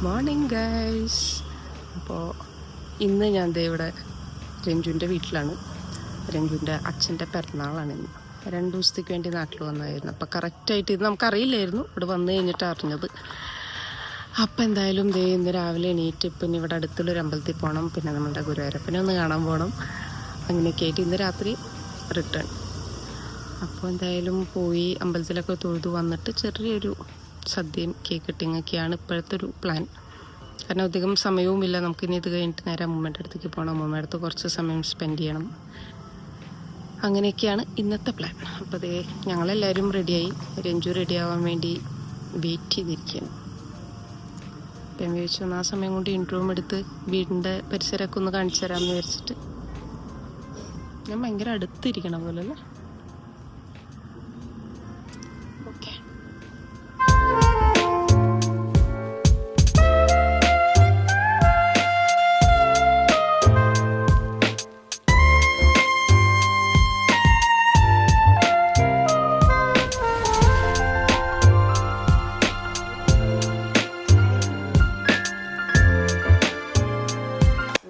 Morning guys. അപ്പോൾ ഇന്ന് ഞാൻ ദേ ഇവിടെ രഞ്ജുവിൻ്റെ വീട്ടിലാണ്. രഞ്ജുവിൻ്റെ അച്ഛൻ്റെ പിറന്നാളാണ് ഇന്ന്. 2 ദിവസത്തേക്ക് വേണ്ടി നാട്ടിൽ വന്നതായിരുന്നു. അപ്പോൾ കറക്റ്റായിട്ട് ഇത് നമുക്കറിയില്ലായിരുന്നു, ഇവിടെ വന്നു കഴിഞ്ഞിട്ട് അറിഞ്ഞത്. അപ്പോൾ എന്തായാലും ദേ ഇന്ന് രാവിലെ എണീറ്റ് പിന്നെ ഇവിടെ അടുത്തുള്ളൊരു അമ്പലത്തിൽ പോകണം, പിന്നെ നമ്മുടെ ഗുരുവായൂരപ്പനെ ഒന്ന് കാണാൻ പോകണം. അങ്ങനെയൊക്കെ ആയിട്ട് ഇന്ന് രാത്രി റിട്ടേൺ. അപ്പോൾ എന്തായാലും പോയി അമ്പലത്തിലൊക്കെ തൊഴുതു വന്നിട്ട് ചെറിയൊരു സദ്യയും കേക്ക് കട്ടിങ്ങൊക്കെയാണ് ഇപ്പോഴത്തെ ഒരു പ്ലാൻ. കാരണം അധികം സമയവുമില്ല, നമുക്കിനി ഇത് കഴിഞ്ഞിട്ട് നേരെ അമ്മൂമ്മയുടെ അടുത്തേക്ക് പോകണം, അമ്മൂമ്മയുടെ അടുത്ത് കുറച്ച് സമയം സ്പെൻഡ് ചെയ്യണം. അങ്ങനെയൊക്കെയാണ് ഇന്നത്തെ പ്ലാൻ. അപ്പോൾ അതേ ഞങ്ങളെല്ലാവരും റെഡിയായി, രഞ്ജു റെഡിയാവാൻ വേണ്ടി വെയിറ്റ് ചെയ്തിരിക്കുകയാണ്. അപ്പം ഞാൻ വിചാരിച്ചു ആ സമയം കൊണ്ട് ഇൻട്രോം എടുത്ത് വീടിൻ്റെ പരിസരമൊക്കെ ഒന്ന് കാണിച്ചു തരാമെന്ന് വിചാരിച്ചിട്ട്. ഞാൻ ഭയങ്കര അടുത്തിരിക്കണ പോലെ അല്ലേ. ഓക്കെ.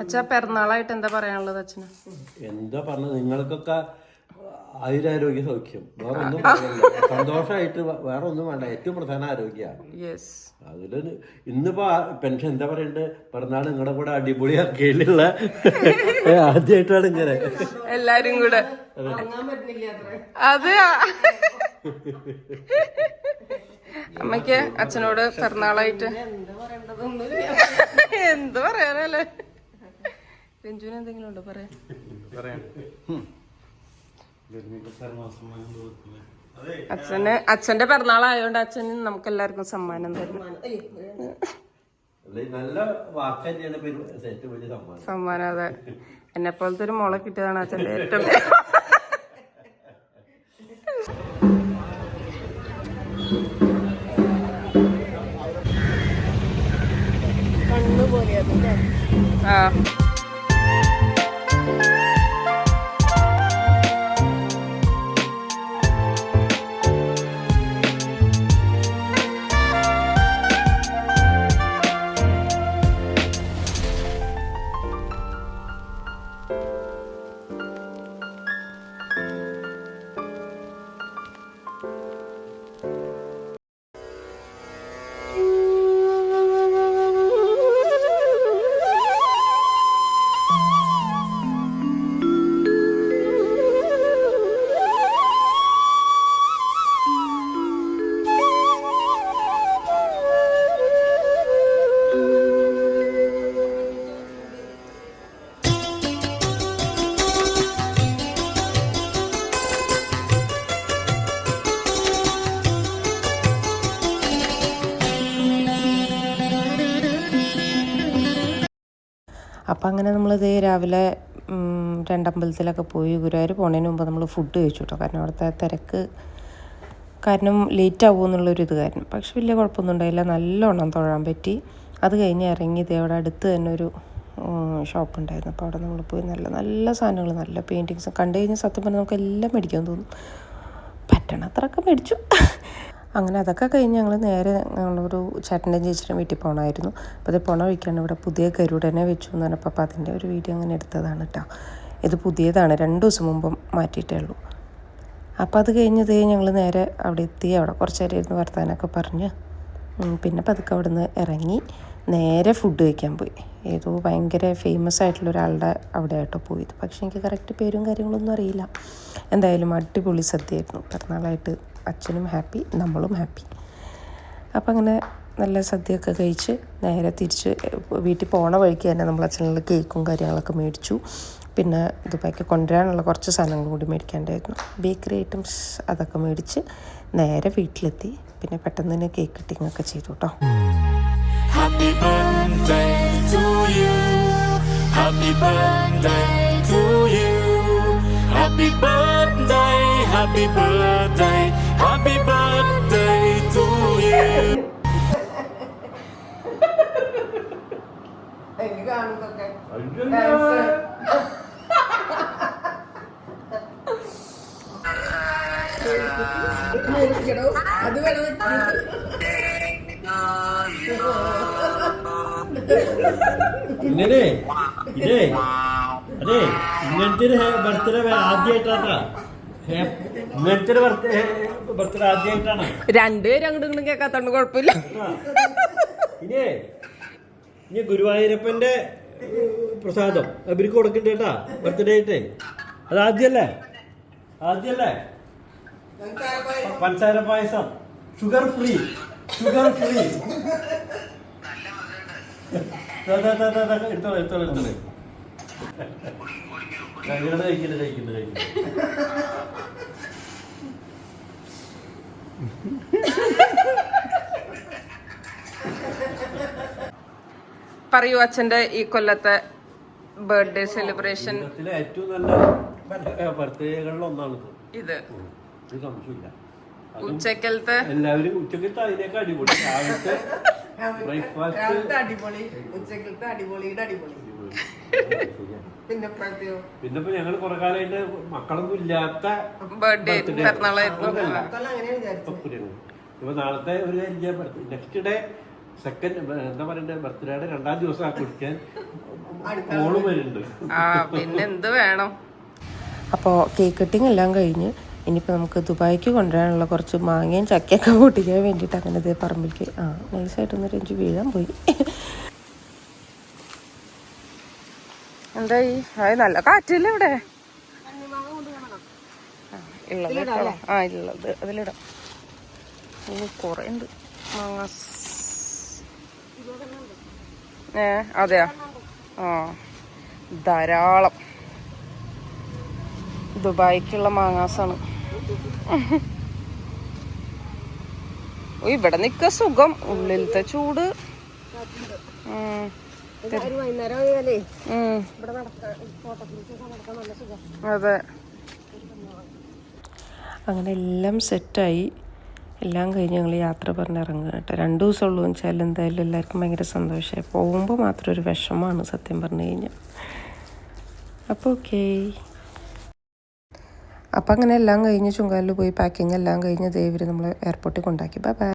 അച്ഛാ, പിറന്നാളായിട്ട് എന്താ പറയാനുള്ളത് അച്ഛന്? എന്താ പറഞ്ഞത്, നിങ്ങൾക്കൊക്കെ ആയുരാരോഗ്യ സൗഖ്യം, വേറെ ഒന്നും സന്തോഷമായിട്ട് വേറെ ഒന്നും വേണ്ട. ഏറ്റവും പ്രധാന ആരോഗ്യമാണ്. അതില് ഇന്നിപ്പോ പെൻഷൻ എന്താ പറയണ്ടേ, പിറന്നാൾ നിങ്ങളുടെ കൂടെ അടിപൊളിയാക്കിയുള്ള ആദ്യമായിട്ടാണ് ഇങ്ങനെ എല്ലാരും കൂടെ. അതെ, അമ്മയ്ക്ക് അച്ഛനോട് പിറന്നാളായിട്ട് എന്ത് പറയാനല്ലേ? രഞ്ജുവിന് എന്തെങ്കിലും ഉണ്ടോ പറയാൻ? അച്ഛന്റെ പിറന്നാളായോണ്ട് അച്ഛന് നമുക്ക് എല്ലാവർക്കും സമ്മാനം തരുന്നു. നല്ല വാക്ക് തന്നെയാണ് സമ്മാനം. അതെ, എന്നെ പോലത്തെ ഒരു മോളെ കിട്ടിയതാണ് അച്ഛന്റെ ഏറ്റവും കണ്ണുപോലെ. ആ അപ്പം അങ്ങനെ നമ്മളിത് രാവിലെ 2 അമ്പലത്തിലൊക്കെ പോയി. ഗുരുവായൂർ പോണതിന് മുമ്പ് നമ്മൾ ഫുഡ് കഴിച്ചു കേട്ടോ. കാരണം അവിടുത്തെ തിരക്ക് കാരണം ലേറ്റ് ആവുമെന്നുള്ളൊരു ഇത് കാരണം. പക്ഷെ വലിയ കുഴപ്പമൊന്നും ഉണ്ടായില്ല, നല്ലോണം തൊഴാൻ പറ്റി. അത് കഴിഞ്ഞ് ഇറങ്ങിയത് അവിടെ അടുത്ത് തന്നെ ഒരു ഷോപ്പ് ഉണ്ടായിരുന്നു. അപ്പോൾ അവിടെ നമ്മൾ പോയി നല്ല നല്ല സാധനങ്ങൾ, നല്ല പെയിൻറ്റിങ്സ് കണ്ടു കഴിഞ്ഞാൽ സത്യം പറഞ്ഞാൽ നമുക്ക് എല്ലാം മേടിക്കാൻ തോന്നും. പറ്റണത്രയൊക്കെ മേടിച്ചു. അങ്ങനെ അതൊക്കെ കഴിഞ്ഞ് ഞങ്ങൾ നേരെ ഞങ്ങളൊരു ചേട്ടൻ്റെ ചേച്ചിയുടെ വീട്ടിൽ പോകണമായിരുന്നു. അപ്പോൾ അത് പോണ വഴിക്കാണ് ഇവിടെ പുതിയ ഗരുഡനെ വെച്ചു എന്ന് പറഞ്ഞപ്പോൾ അപ്പോൾ അതിൻ്റെ ഒരു വീഡിയോ അങ്ങനെ എടുത്തതാണ് കേട്ടോ. ഇത് പുതിയതാണ്, 2 ദിവസം മുമ്പ് മാറ്റിയിട്ടേ ഉള്ളൂ. അപ്പോൾ അത് കഴിഞ്ഞത് ഞങ്ങൾ നേരെ അവിടെ എത്തി. അവിടെ കുറച്ച് നേരം ഇരുന്ന് വർത്താനൊക്കെ പറഞ്ഞ് പിന്നെ പതുക്കെ അവിടെ നിന്ന് ഇറങ്ങി നേരെ ഫുഡ് കഴിക്കാൻ പോയി. ഏതോ ഭയങ്കര ഫേമസ് ആയിട്ടുള്ള ഒരാളുടെ അവിടെ ആയിട്ടോ പോയത്. പക്ഷേ എനിക്ക് കറക്റ്റ് പേരും കാര്യങ്ങളൊന്നും അറിയില്ല. എന്തായാലും അടിപൊളി സദ്യയായിരുന്നു. പിറന്നാളായിട്ട് അച്ഛനും ഹാപ്പി, നമ്മളും ഹാപ്പി. അപ്പം അങ്ങനെ നല്ല സദ്യയൊക്കെ കഴിച്ച് നേരെ തിരിച്ച് വീട്ടിൽ പോണ വഴിക്ക് തന്നെ നമ്മൾ അച്ഛനുള്ള കേക്കും കാര്യങ്ങളൊക്കെ മേടിച്ചു. പിന്നെ ദുബായിക്ക് കൊണ്ടുവരാനുള്ള കുറച്ച് സാധനങ്ങൾ കൂടി മേടിക്കാണ്ടായിരുന്നു, ബേക്കറി ഐറ്റംസ്. അതൊക്കെ മേടിച്ച് നേരെ വീട്ടിലെത്തി. പിന്നെ പെട്ടെന്ന് തന്നെ കേക്ക് കട്ടിങ് ഒക്കെ ചെയ്തു കേട്ടോ. Happy birthday to you. Happy birthday to you. Happy birthday, happy birthday, happy birthday to you. എനിക്ക് കാണുന്നതൊക്കെ അത് വേണം. ഇങ്ങനെ ഇതേ അതെ ഇങ്ങനത്തെ ഒരു ബർത്ത്ഡേ ആദ്യമായിട്ടാ. ഇങ്ങനത്തെ ഒരു ബർത്ത്ഡേ ആദ്യമായിട്ടാണ്. രണ്ടുപേരും അങ്ങോട്ടും കേൾക്കാത്തോണ്ട് കുഴപ്പമില്ല. ഇനി ഗുരുവായൂരപ്പന്റെ പ്രസാദം അവർക്ക് കൊടുക്കണ്ട കേട്ടാ ബർത്ത്ഡേ ആയിട്ടേ. അത് ആദ്യല്ലേ പഞ്ചസാര പായസം ഷുഗർ ഫ്രീ. എടുത്തോളൂ. കഴിക്കുന്നു. പറയൂ അച്ഛന്റെ ഈ കൊല്ലത്തെ ബർത്ത്ഡേ സെലിബ്രേഷൻ. ഏറ്റവും നല്ല ബർത്ത്ഡേകളിൽ ഒന്നാണ് ഇത്. സംശയമില്ല. ഉച്ചക്കലത്തെ എല്ലാവരും ഉച്ചക്കലത്തെ അതിനേക്കാൾ അടിപൊളി. രാവിലത്തെ ബ്രേക്ക്ഫാസ്റ്റ് അടിപൊളി, ഉച്ചക്കലത്തെ അടിപൊളിയുടെ അടിപൊളി. പിന്നെ ഇപ്പൊ ഞങ്ങള് കുറെ കാലമായിട്ട് മക്കളൊന്നും ഇല്ലാത്ത ബർത്ത്ഡേ പിറന്നാളായിരുന്നു. ഇപ്പൊ നാളത്തെ ഒരു നെക്സ്റ്റ് ഡേ സെക്കൻഡ് എന്താ പറയണ്ടേ ബർത്ത്ഡേയുടെ 2ാം ദിവസം ആ കുടിക്കാൻ മോളും വരുന്നുണ്ട്. പിന്നെന്ത് വേണം. അപ്പോൾ കേക്ക് കട്ടിങ് എല്ലാം കഴിഞ്ഞ് ഇനിയിപ്പോൾ നമുക്ക് ദുബായിക്ക് കൊണ്ടുവരാനുള്ള കുറച്ച് മാങ്ങയും ചക്കയൊക്കെ പൊട്ടിക്കാൻ വേണ്ടിയിട്ട് അങ്ങനെ ഇതേ പറമ്പിലേക്ക് നൈസായിട്ടൊന്ന് രഞ്ജു വീഴാൻ പോയി. എന്തായി? അത് നല്ല കാറ്റില്ല ഇവിടെ. ഉള്ളത് അതിലിടാം. കുറേ ഉണ്ട് മാങ്ങ. അതെയാ? ധാരാളം ദുബായിക്കുള്ള മാങ്ങാസാണ്. ഇവിടെ നിക്ക സുഖം, ഉള്ളിലത്തെ ചൂട്. അതെ, അങ്ങനെ എല്ലാം സെറ്റായി. എല്ലാം കഴിഞ്ഞ് ഞങ്ങൾ യാത്ര പറഞ്ഞിറങ്ങുക കേട്ടോ. 2 ദിവസമുള്ളൂ എന്ന് വെച്ചാൽ എന്തായാലും എല്ലാവർക്കും ഭയങ്കര സന്തോഷമായി. പോകുമ്പോൾ മാത്രം ഒരു വിഷമമാണ് സത്യം പറഞ്ഞു കഴിഞ്ഞാൽ. അപ്പോൾ ഓക്കേ. അപ്പം അങ്ങനെ എല്ലാം കഴിഞ്ഞ് ചുങ്കാലിൽ പോയി പാക്കിങ് എല്ലാം കഴിഞ്ഞ് ദേവര് നമ്മളെ എയർപോർട്ടിൽ കൊണ്ടാക്കി. Bye bye.